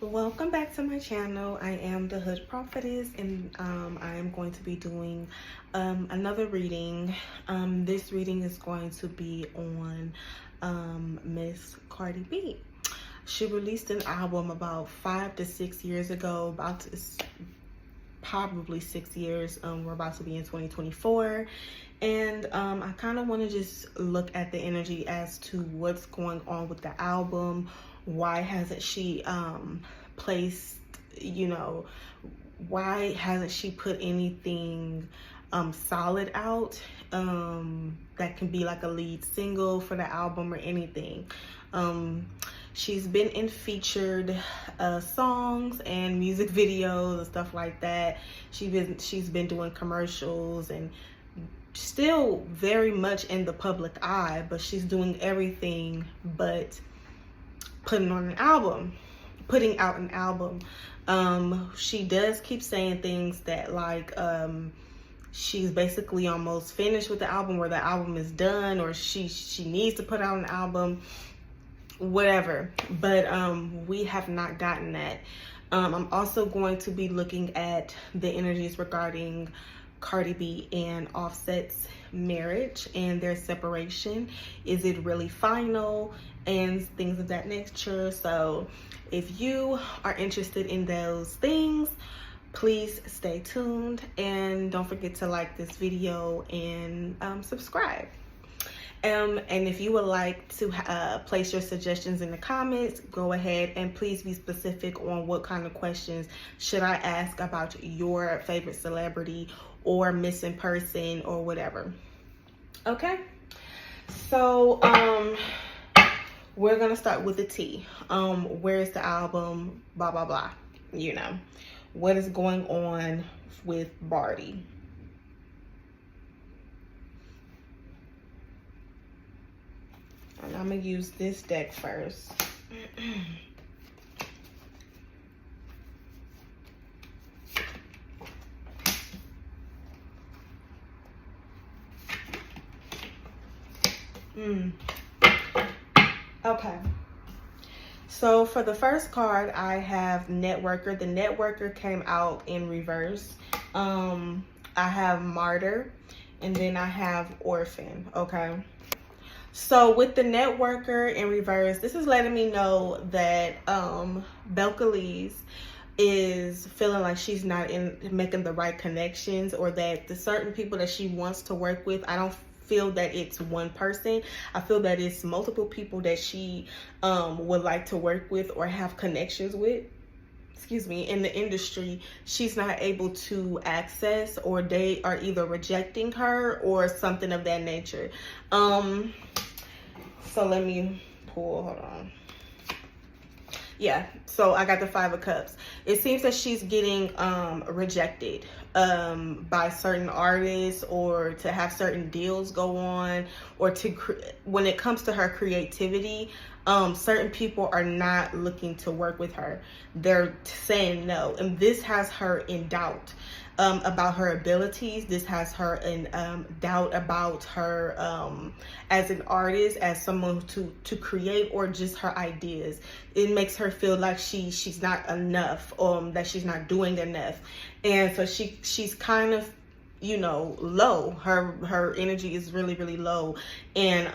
Welcome back to my channel. I am the Hood Prophetess, and I am going to be doing another reading. This reading is going to be on Miss Cardi B. She released an album about 5 to 6 years ago, probably 6 years. We're about to be in 2024, and I kind of want to just look at the energy as to what's going on with the album. Why hasn't she placed, why hasn't she put anything solid out that can be like a lead single for the album or anything? She's been in featured songs and music videos and stuff like that. She's been doing commercials and still very much in the public eye, but she's doing everything but putting out an album. She does keep saying things that like she's basically almost finished with the album, or the album is done, or she needs to put out an album, whatever. But we have not gotten that. I'm also going to be looking at the energies regarding Cardi B and Offset's marriage and their separation. Is it really final? And things of that nature. So if you are interested in those things, please stay tuned, and don't forget to like this video and subscribe. And if you would like to place your suggestions in the comments, go ahead, and please be specific on what kind of questions should I ask about your favorite celebrity or missing person or whatever. Okay, so we're gonna start with the T. Where's the album? Blah blah blah. What is going on with Barty? And I'm gonna use this deck first. Okay, so for the first card, I have Networker. The Networker came out in reverse. I have Martyr, and then I have Orphan. Okay, so with the Networker in reverse, this is letting me know that Belcalis is feeling like she's not making the right connections, or that the certain people that she wants to work with, I don't feel that it's one person. I feel that it's multiple people that she would like to work with or have connections with, in the industry. She's not able to access, or they are either rejecting her or something of that nature. So let me pull, hold on. Yeah, so I got the 5 of Cups. It seems that she's getting rejected by certain artists, or to have certain deals go on, or when it comes to her creativity, certain people are not looking to work with her. They're saying no, and this has her in doubt about her abilities. This has her in doubt about her as an artist, as someone to create, or just her ideas. It makes her feel like she's not enough, that she's not doing enough, and so she's kind of low. Her energy is really, really low, and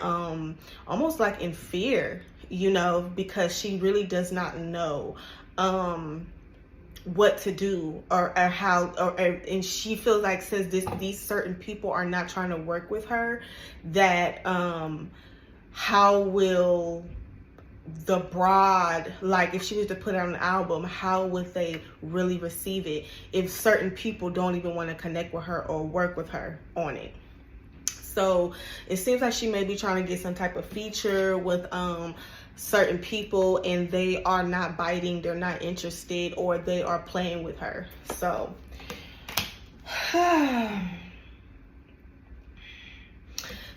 almost like in fear, because she really does not know what to do, or how, and she feels like, since these certain people are not trying to work with her, that how will the broad, like if she was to put out an album, how would they really receive it if certain people don't even want to connect with her or work with her on it? So it seems like she may be trying to get some type of feature with certain people, and they are not biting, they're not interested, or they are playing with her. So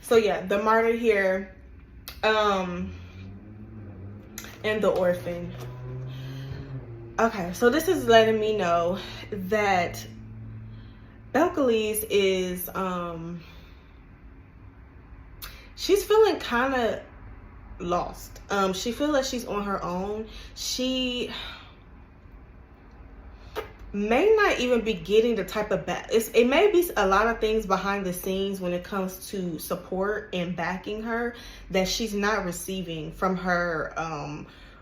so yeah, the Martyr here, and the Orphan. Okay, so this is letting me know that Belcalis is she's feeling kind of lost. She feels like she's on her own. She may not even be getting the type of it may be a lot of things behind the scenes when it comes to support and backing her that she's not receiving from her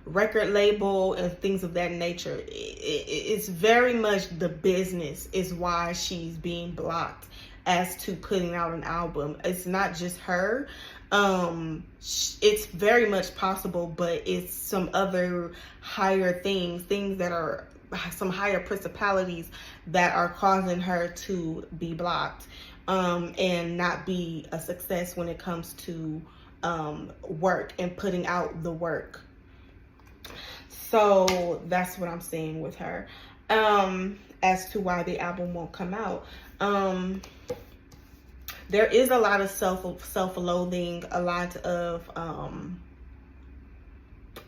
record label and things of that nature. It's very much the business is why she's being blocked as to putting out an album. It's not just her. It's very much possible, but it's some other higher things that are some higher principalities that are causing her to be blocked and not be a success when it comes to work and putting out the work. So that's what I'm saying with her as to why the album won't come out. There is a lot of self-loathing, a lot of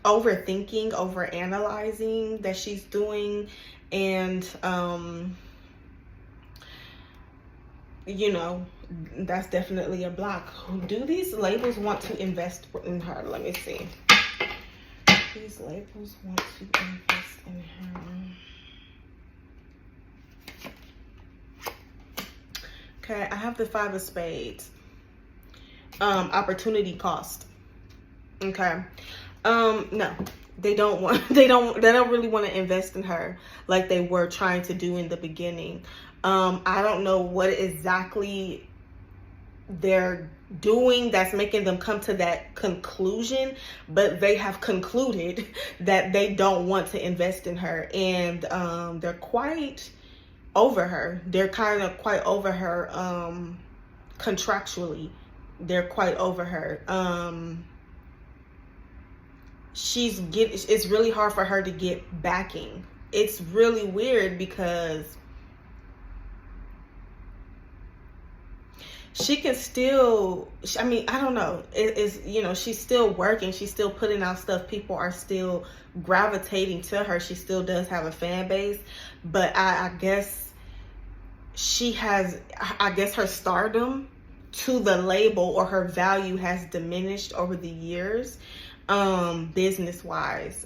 overthinking, overanalyzing that she's doing, and you know, that's definitely a block. Do these labels want to invest in her? Let me see. These labels want to invest in her. Okay, I have the 5 of Spades. Opportunity cost. Okay. No, they don't want, they don't really want to invest in her like they were trying to do in the beginning. I don't know what exactly they're doing that's making them come to that conclusion, but they have concluded that they don't want to invest in her, and they're quite over her. They're kind of quite over her contractually. They're quite over her. It's really hard for her to get backing. It's really weird because she can still, I mean, I don't know. It's, you know, she's still working. She's still putting out stuff. People are still gravitating to her. She still does have a fan base. But I guess she has, I guess her stardom to the label or her value has diminished over the years, business-wise,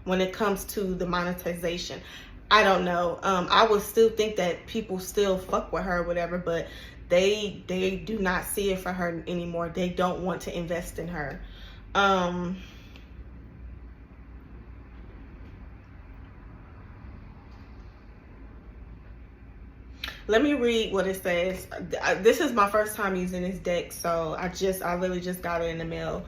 when it comes to the monetization. I don't know. I would still think that people still fuck with her or whatever, but they do not see it for her anymore. They don't want to invest in her. Let me read what it says. This is my first time using this deck, so I literally just got it in the mail.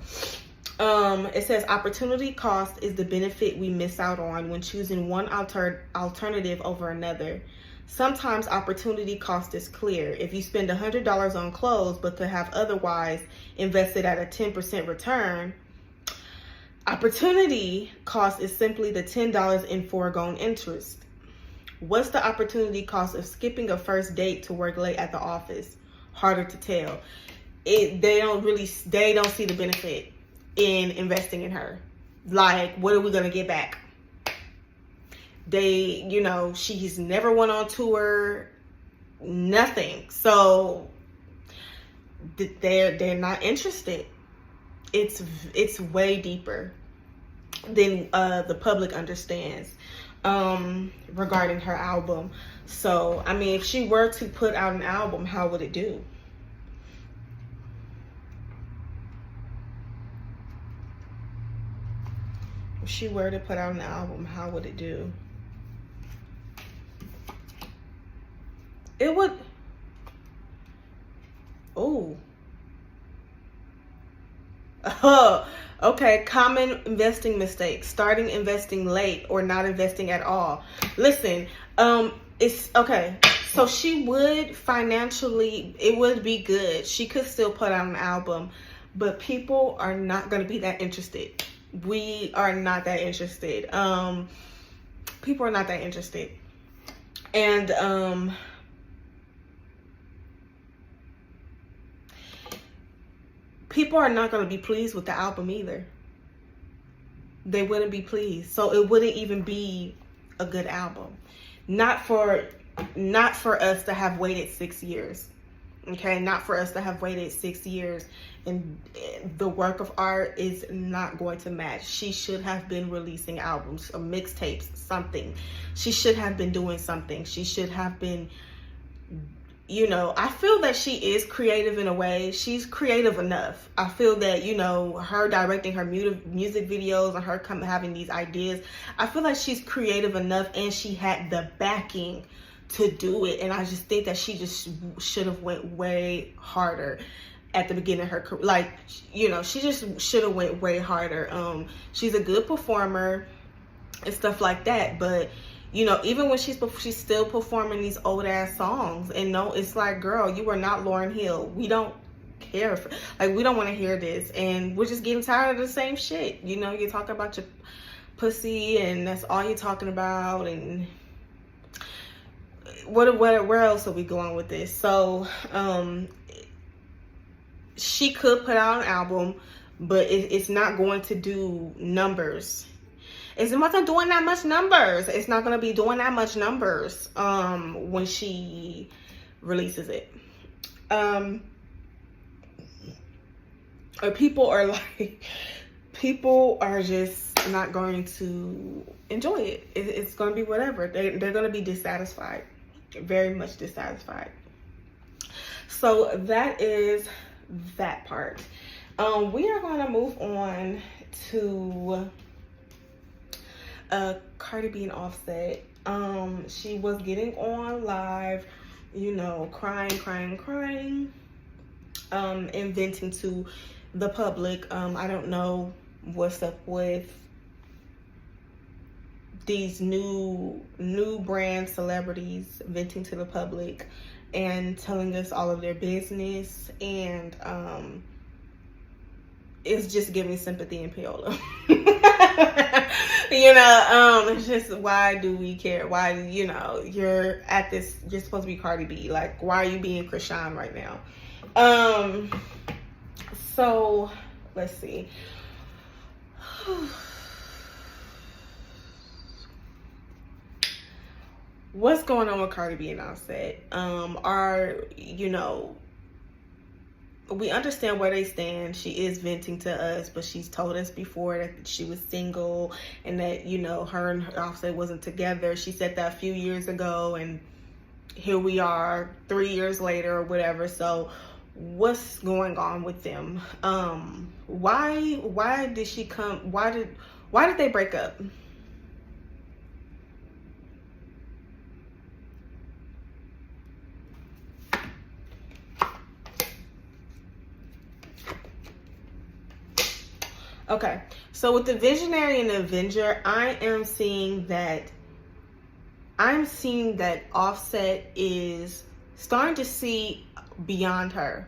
It says opportunity cost is the benefit we miss out on when choosing one alternative over another. Sometimes opportunity cost is clear. If you spend $100 on clothes but could have otherwise invested at a 10% return, opportunity cost is simply the $10 in foregone interest. What's the opportunity cost of skipping a first date to work late at the office? Harder to tell. They don't see the benefit in investing in her. Like, what are we gonna get back? You know, she's never went on tour, nothing. So they're not interested. It's way deeper than the public understands regarding her album. So I mean, if she were to put out an album, how would it do? If she were to put out an album, how would it do? It would. Oh. Okay. Common investing mistakes: starting investing late or not investing at all. Listen, it's okay. So she would financially, it would be good. She could still put out an album, but people are not going to be that interested. We are not that interested. People are not that interested. And people are not going to be pleased with the album either. They wouldn't be pleased. So it wouldn't even be a good album. Not for us to have waited 6 years. Okay, not for us to have waited 6 years, and the work of art is not going to match. She should have been releasing albums or mixtapes, something. She should have been doing something. She should have been, you know, I feel that she is creative in a way. She's creative enough. I feel that, you know, her directing her music videos and her having these ideas, I feel like she's creative enough, and she had the backing to do it. And I just think that she just should have went way harder at the beginning of her career. Like, you know, she just should have went way harder. She's a good performer and stuff like that, but you know, even when she's still performing these old ass songs, and no, it's like, girl, you are not Lauryn Hill. We don't care for, like, we don't want to hear this, and we're just getting tired of the same shit. You know, you talk about your pussy and that's all you're talking about, and where else are we going with this? So she could put out an album, but it's not going to do numbers. It's not doing that much numbers. It's not going to be doing that much numbers when she releases it. Or people are just not going to enjoy it. It's going to be whatever. They're going to be dissatisfied, very much dissatisfied. So that is that part. We are going to move on to Cardi B and Offset. She was getting on live, you know, crying, and venting to the public. I don't know what's up with these new brand celebrities venting to the public and telling us all of their business, and it's just giving sympathy and payola. You know, it's just, why do we care? Why, you know, you're supposed to be Cardi B. Like, why are you being Krishan right now? So let's see. What's going on with Cardi B and Offset? You know, we understand where they stand. She is venting to us, but she's told us before that she was single and that, you know, her and Offset wasn't together. She said that a few years ago, and here we are 3 years later or whatever. So what's going on with them? Why did she come? Why did they break up? Okay, so with the Visionary and the Avenger, I'm seeing that Offset is starting to see beyond her.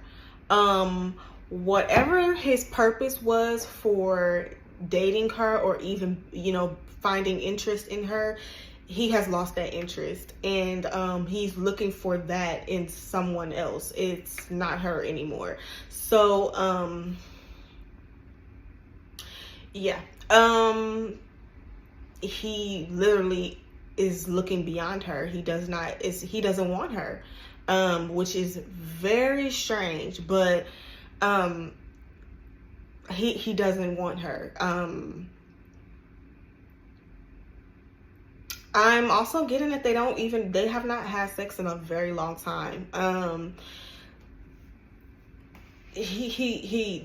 Whatever his purpose was for dating her, or even, you know, finding interest in her, he has lost that interest, and he's looking for that in someone else. It's not her anymore. So yeah, he literally is looking beyond her. He doesn't want her, which is very strange, but he doesn't want her. I'm also getting that they have not had sex in a very long time. He's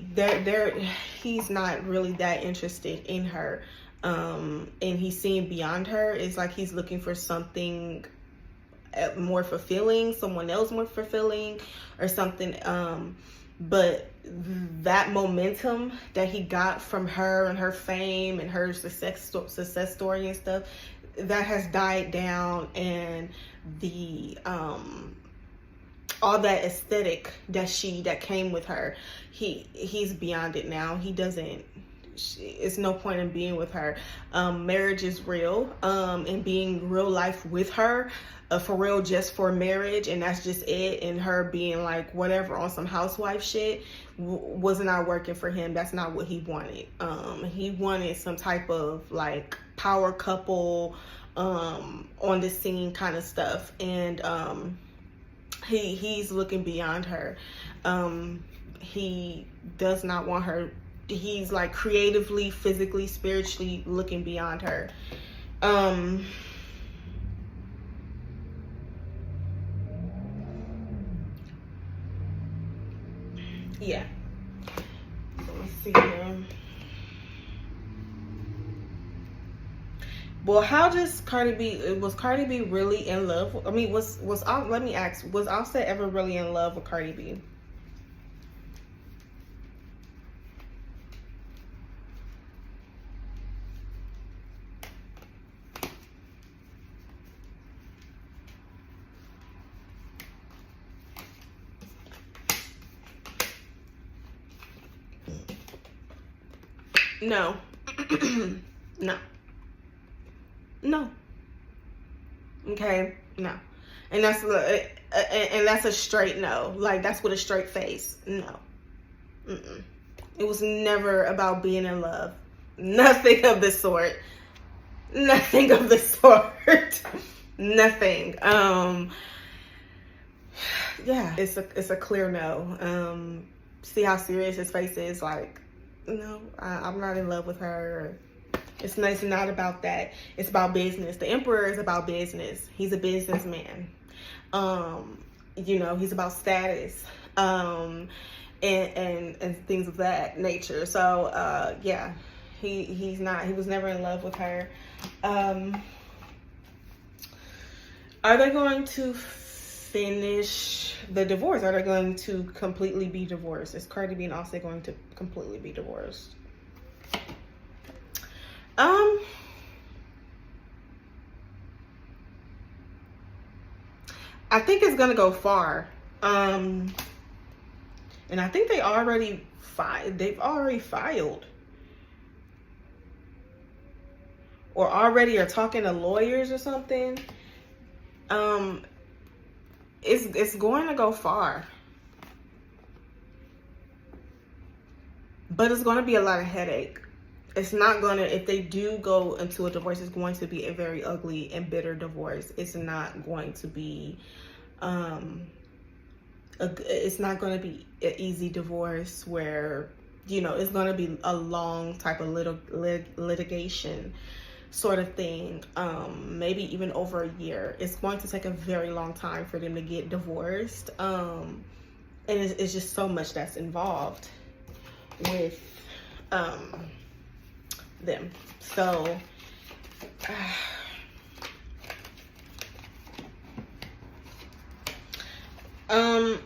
not really that interested in her, and he's seeing beyond her. It's like he's looking for something more fulfilling, someone else more fulfilling or something. But that momentum that he got from her and her fame and her success story and stuff, that has died down, and the all that aesthetic that came with her, he's beyond it now. He doesn't, it's no point in being with her. Marriage is real, and being real life with her, for real, just for marriage, and that's just it. And her being like whatever on some housewife shit was not working for him. That's not what he wanted. He wanted some type of like power couple on the scene kind of stuff, and He's looking beyond her. He does not want her. He's like creatively, physically, spiritually looking beyond her. Yeah. Let me see here. Well, how does Cardi B, was Cardi B really in love? I mean, let me ask, was Offset ever really in love with Cardi B? No. No. No. Okay, no. And that's a straight no. Like, that's with a straight face. No. Mm-mm. It was never about being in love. Nothing of the sort. Nothing of the sort. Nothing. Yeah, it's a clear no. See how serious his face is. Like, no, I'm not in love with her. It's not about that. It's about business. The emperor is about business. He's a businessman. You know, he's about status. And things of that nature. So yeah, he was never in love with her. Are they going to finish the divorce? Are they going to completely be divorced? Is Cardi B and Offset going to completely be divorced? I think it's gonna go far. And I think they've already filed. Or already are talking to lawyers or something. It's going to go far. But it's going to be a lot of headache. It's not going to, if they do go into a divorce, it's going to be a very ugly and bitter divorce. It's not going to be, it's not going to be an easy divorce where, you know, it's going to be a long type of litigation sort of thing, maybe even over a year. It's going to take a very long time for them to get divorced, and it's just so much that's involved with them. So and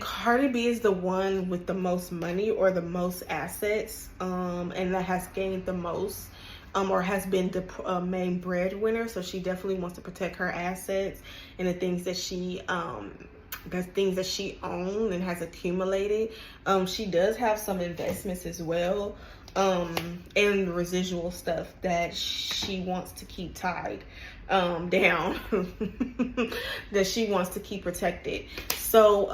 Cardi B is the one with the most money or the most assets, and that has gained the most, or has been the main breadwinner. So she definitely wants to protect her assets and the things that she owns and has accumulated. She does have some investments as well, and residual stuff that she wants to keep tied down, that she wants to keep protected. So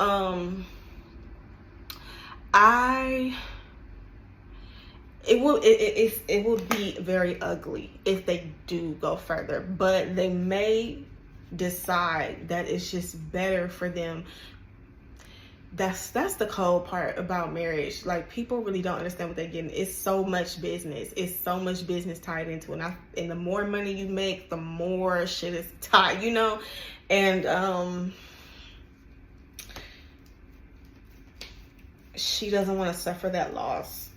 it will be very ugly if they do go further, but they may decide that it's just better for them. That's the cold part about marriage. Like, people really don't understand what they're getting. It's so much business. It's so much business tied into it. And the more money you make, the more shit is tied, you know? And she doesn't want to suffer that loss.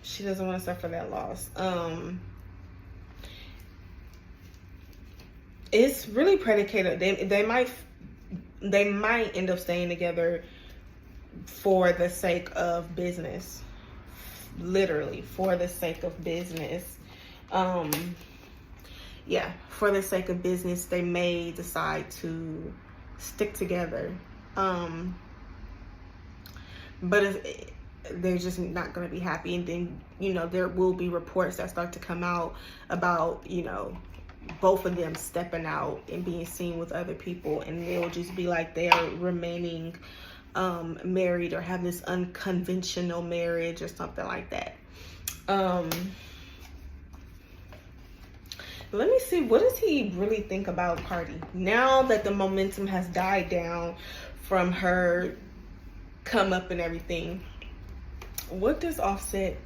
She doesn't want to suffer that loss. It's really predicated. They might end up staying together for the sake of business. Literally, for the sake of business. Yeah, for the sake of business, they may decide to stick together. But they're just not going to be happy. And then, you know, there will be reports that start to come out about, you know, both of them stepping out and being seen with other people, and they'll just be like they are remaining married or have this unconventional marriage or something like that. Let me see, what does he really think about Cardi? Now that the momentum has died down from her come up and everything, what does Offset,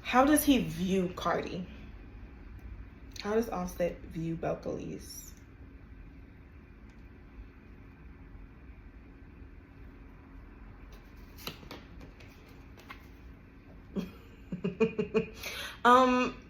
how does he view Cardi? How does Offset view Belcalis?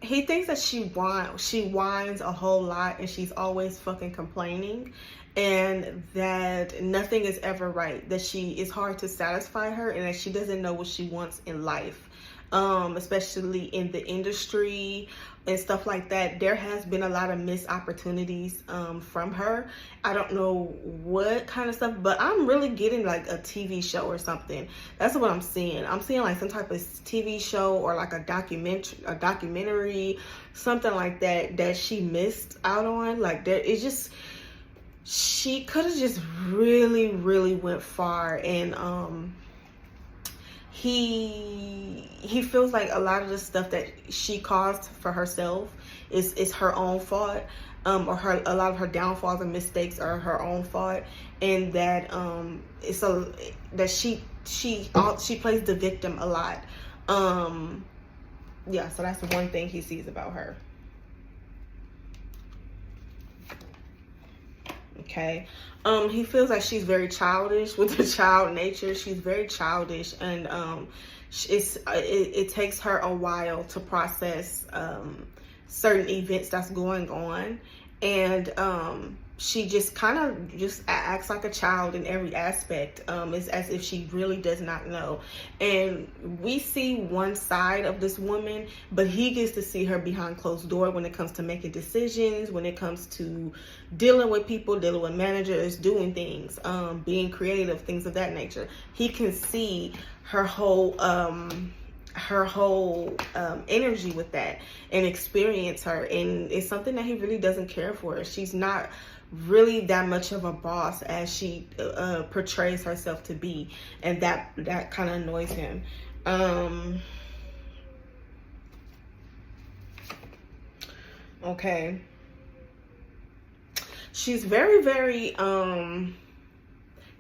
He thinks that she whines a whole lot, and she's always fucking complaining, and that nothing is ever right, that she is hard to satisfy her, and that she doesn't know what she wants in life. Especially in the industry and stuff like that. There has been a lot of missed opportunities from her. I don't know what kind of stuff, but I'm really getting like a TV show or something. That's what I'm seeing. I'm seeing like some type of TV show or like a documentary, something like that, that she missed out on. Like there, it's just, she could have just really, really went far. And he feels like a lot of the stuff that she caused for herself is her own fault, or a lot of her downfalls and mistakes are her own fault, and that she plays the victim a lot. Yeah, so that's one thing he sees about her. Okay. He feels like she's very childish with the child nature. She's very childish, and it takes her a while to process certain events that's going on, and she just kind of just acts like a child in every aspect. It's as if she really does not know. And we see one side of this woman, but he gets to see her behind closed door when it comes to making decisions, when it comes to dealing with people, dealing with managers, doing things, being creative, things of that nature. He can see her whole energy with that and experience her, and it's something that he really doesn't care for. She's not really that much of a boss as she portrays herself to be, and that kind of annoys him. Okay, she's very, very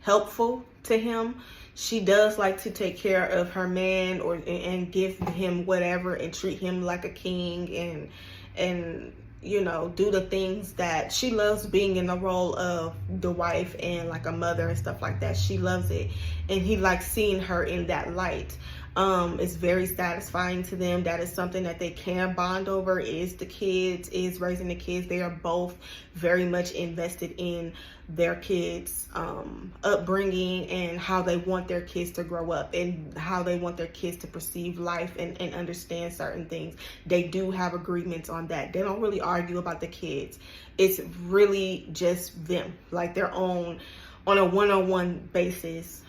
helpful to him. She does like to take care of her man, and give him whatever, and treat him like a king, and you know, do the things that she loves, being in the role of the wife and like a mother and stuff like that. She loves it, and he likes seeing her in that light. It's very satisfying to them. That is something that they can bond over, is the kids, is raising the kids. They are both very much invested in their kids' upbringing, and how they want their kids to grow up, and how they want their kids to perceive life and understand certain things. They do have agreements on that. They don't really argue about the kids. It's really just them, like their own, on a one-on-one basis.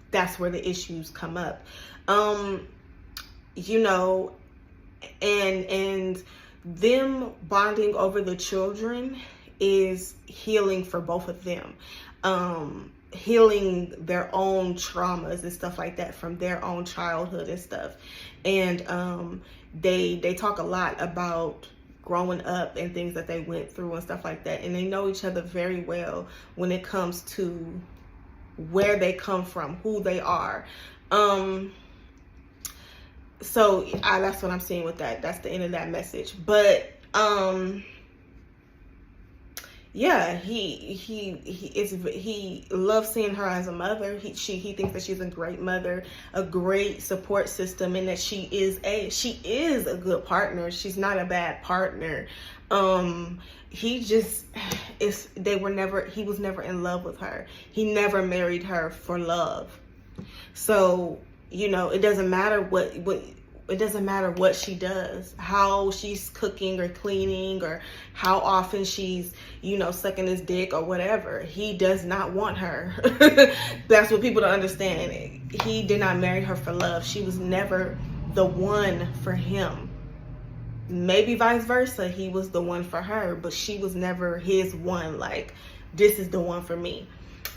That's where the issues come up. You know, and them bonding over the children is healing for both of them. Healing their own traumas and stuff like that from their own childhood and stuff. And they talk a lot about growing up and things that they went through and stuff like that. And they know each other very well when it comes to where they come from, who they are. So that's what I'm seeing with that. That's the end of that message. But yeah, he loves seeing her as a mother. He thinks that she's a great mother, a great support system, and that she is a good partner. She's not a bad partner. He was never in love with her. He never married her for love. So, you know, it doesn't matter what she does, how she's cooking or cleaning, or how often she's, you know, sucking his dick or whatever. He does not want her. That's what people don't understand. He did not marry her for love. She was never the one for him. Maybe vice versa, he was the one for her, but she was never his one. Like, this is the one for me.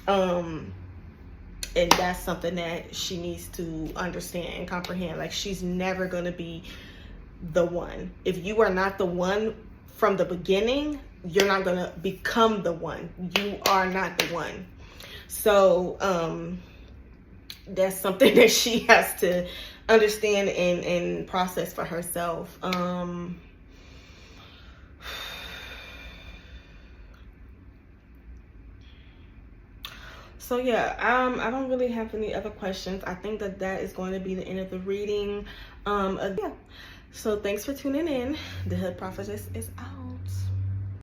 And that's something that she needs to understand and comprehend. Like, she's never going to be the one. If you are not the one from the beginning, you're not going to become the one. You are not the one. So that's something that she has to understand and process for herself. So yeah, I don't really have any other questions. I think that is going to be the end of the reading. Yeah. So thanks for tuning in. The Hood Prophetess is out.